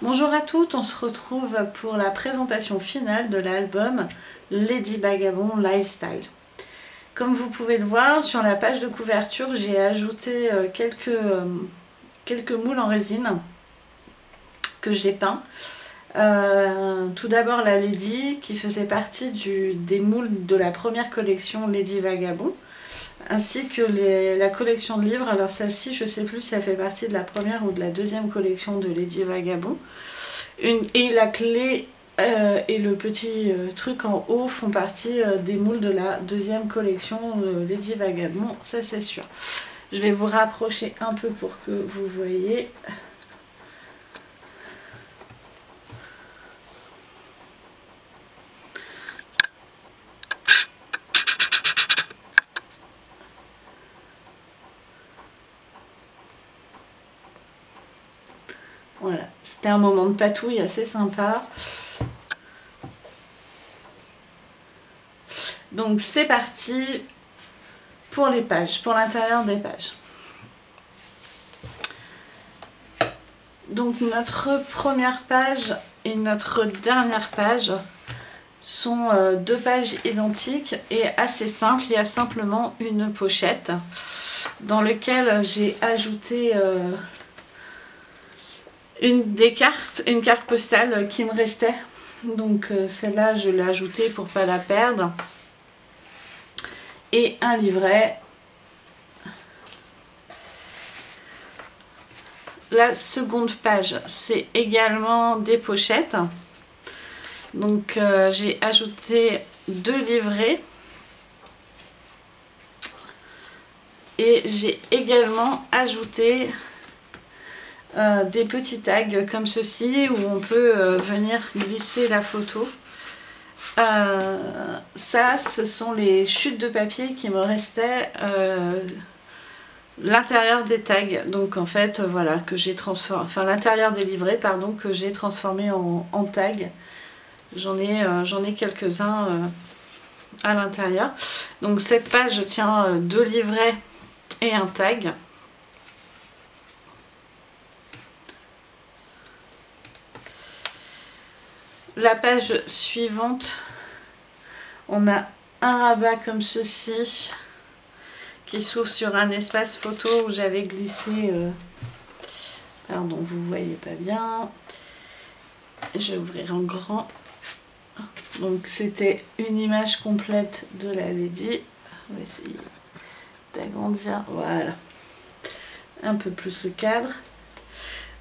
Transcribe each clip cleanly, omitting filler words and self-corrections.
Bonjour à toutes, on se retrouve pour la présentation finale de l'album Lady Vagabond Lifestyle. Comme vous pouvez le voir, sur la page de couverture, j'ai ajouté quelques moules en résine que j'ai peints. Tout d'abord la Lady qui faisait partie des moules de la première collection Lady Vagabond, ainsi que la collection de livres. Alors celle-ci, je ne sais plus si elle fait partie de la première ou de la deuxième collection de Lady Vagabond. Et la clé et le petit truc en haut font partie des moules de la deuxième collection Lady Vagabond, ça c'est sûr. Je vais vous rapprocher un peu pour que vous voyez. Voilà, c'était un moment de patouille assez sympa. Donc c'est parti pour les pages, pour l'intérieur des pages. Donc notre première page et notre dernière page sont deux pages identiques et assez simples. Il y a simplement une pochette dans laquelle j'ai ajouté une carte postale qui me restait. Donc celle-là je l'ai ajoutée pour pas la perdre. Et un livret. La seconde page, c'est également des pochettes. Donc j'ai ajouté deux livrets. Et j'ai également ajouté des petits tags comme ceci où on peut venir glisser la photo. Ça, ce sont les chutes de papier qui me restaient l'intérieur des tags. Donc en fait, voilà, que j'ai transformé, enfin l'intérieur des livrets, pardon, que j'ai transformé en tag. J'en ai quelques-uns à l'intérieur. Donc cette page tient deux livrets et un tag. La page suivante, on a un rabat comme ceci qui s'ouvre sur un espace photo où j'avais glissé, pardon, vous voyez pas bien, je vais ouvrir en grand. Donc c'était une image complète de la Lady. On va essayer d'agrandir, voilà, un peu plus le cadre.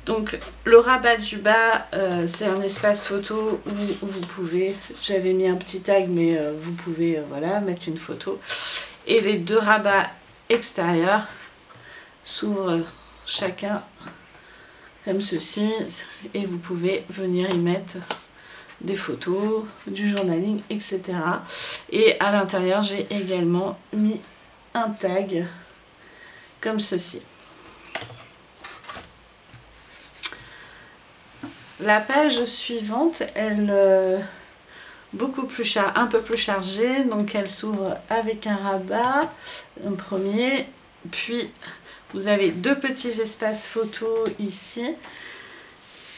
Donc le rabat du bas, c'est un espace photo où vous pouvez, j'avais mis un petit tag mais vous pouvez voilà, mettre une photo. Et les deux rabats extérieurs s'ouvrent chacun comme ceci et vous pouvez venir y mettre des photos, du journaling, etc. Et à l'intérieur, j'ai également mis un tag comme ceci. La page suivante, elle un peu plus chargée, donc elle s'ouvre avec un rabat, un premier, puis vous avez deux petits espaces photos ici.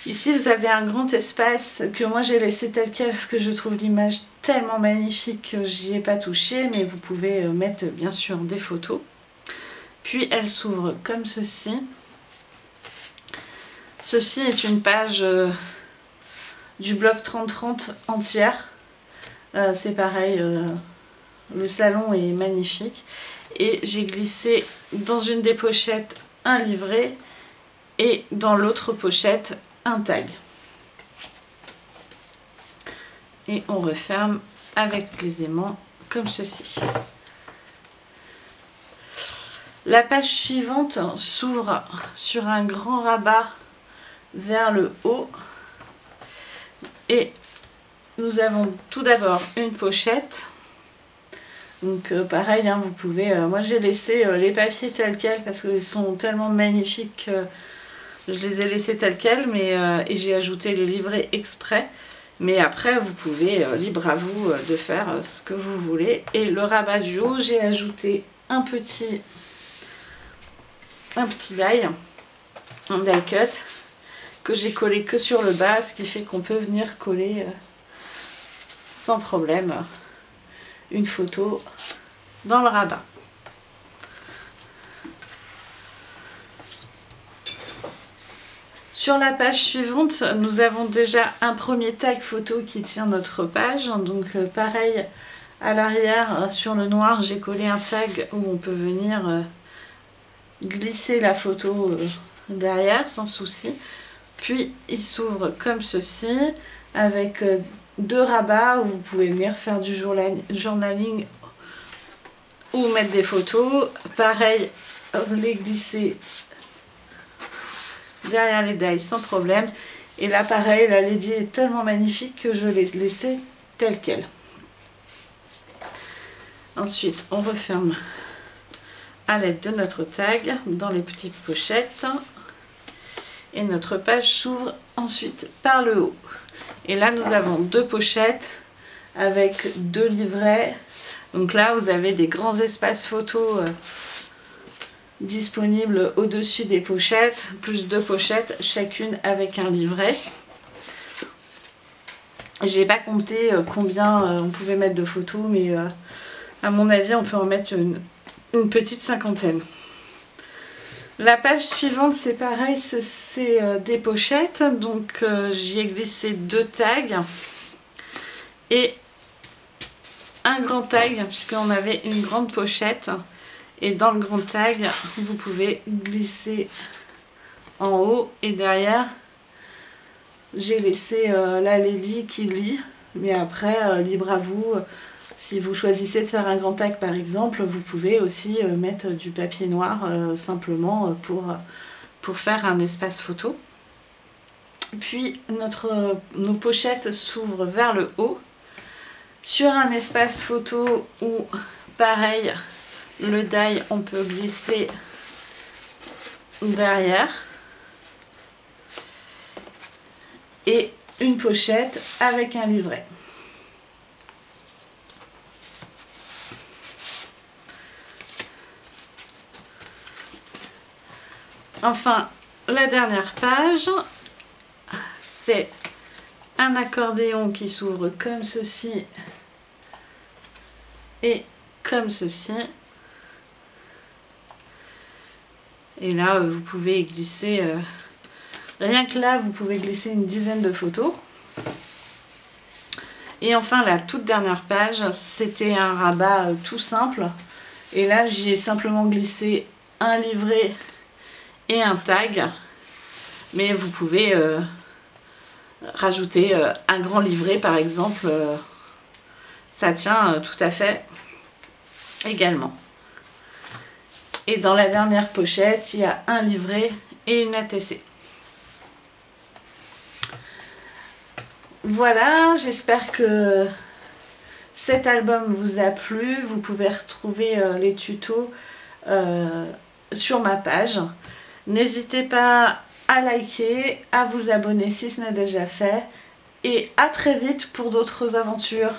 Ici vous avez un grand espace que moi j'ai laissé tel quel parce que je trouve l'image tellement magnifique que j'y ai pas touché, mais vous pouvez mettre bien sûr des photos. Puis elle s'ouvre comme ceci. Ceci est une page du blog 3030 entière. C'est pareil, le salon est magnifique. Et j'ai glissé dans une des pochettes un livret et dans l'autre pochette un tag. Et on referme avec les aimants comme ceci. La page suivante s'ouvre sur un grand rabat vers le haut et nous avons tout d'abord une pochette. Donc pareil, hein, vous pouvez, moi j'ai laissé les papiers tels quels parce qu'ils sont tellement magnifiques que je les ai laissés tels quels, mais et j'ai ajouté les livrets exprès. Mais après vous pouvez, libre à vous de faire ce que vous voulez. Et le rabat du haut, j'ai ajouté un petit die, un die cut que j'ai collé que sur le bas, ce qui fait qu'on peut venir coller sans problème une photo dans le rabat. Sur la page suivante, nous avons déjà un premier tag photo qui tient notre page. Donc pareil, à l'arrière, sur le noir, j'ai collé un tag où on peut venir glisser la photo derrière sans souci. Puis il s'ouvre comme ceci, avec 2 rabats où vous pouvez venir faire du journaling ou mettre des photos. Pareil, les glisser derrière les dies sans problème. Et là pareil, la lady est tellement magnifique que je l'ai laissée telle qu'elle. Ensuite on referme à l'aide de notre tag dans les petites pochettes et notre page s'ouvre ensuite par le haut. Et là nous avons 2 pochettes avec 2 livrets. Donc là vous avez des grands espaces photos disponible au-dessus des pochettes, plus 2 pochettes, chacune avec un livret. J'ai pas compté combien on pouvait mettre de photos, mais à mon avis on peut en mettre une petite 50aine. La page suivante c'est pareil, c'est des pochettes, donc j'y ai glissé 2 tags et un grand tag puisqu'on avait une grande pochette. Et dans le grand tag, vous pouvez glisser en haut et derrière, j'ai laissé la lady qui lit. Mais après, libre à vous. Si vous choisissez de faire un grand tag par exemple, vous pouvez aussi mettre du papier noir simplement pour faire un espace photo. Puis nos pochettes s'ouvrent vers le haut sur un espace photo où pareil, le die on peut glisser derrière et une pochette avec un livret. Enfin, la dernière page, c'est un accordéon qui s'ouvre comme ceci et comme ceci. Et là, vous pouvez glisser, rien que là, vous pouvez glisser une dizaine de photos. Et enfin, la toute dernière page, c'était un rabat tout simple. Et là, j'y ai simplement glissé un livret et un tag. Mais vous pouvez rajouter un grand livret, par exemple. Ça tient tout à fait également. Et dans la dernière pochette, il y a un livret et une ATC. Voilà, j'espère que cet album vous a plu. Vous pouvez retrouver les tutos sur ma page. N'hésitez pas à liker, à vous abonner si ce n'est déjà fait. Et à très vite pour d'autres aventures.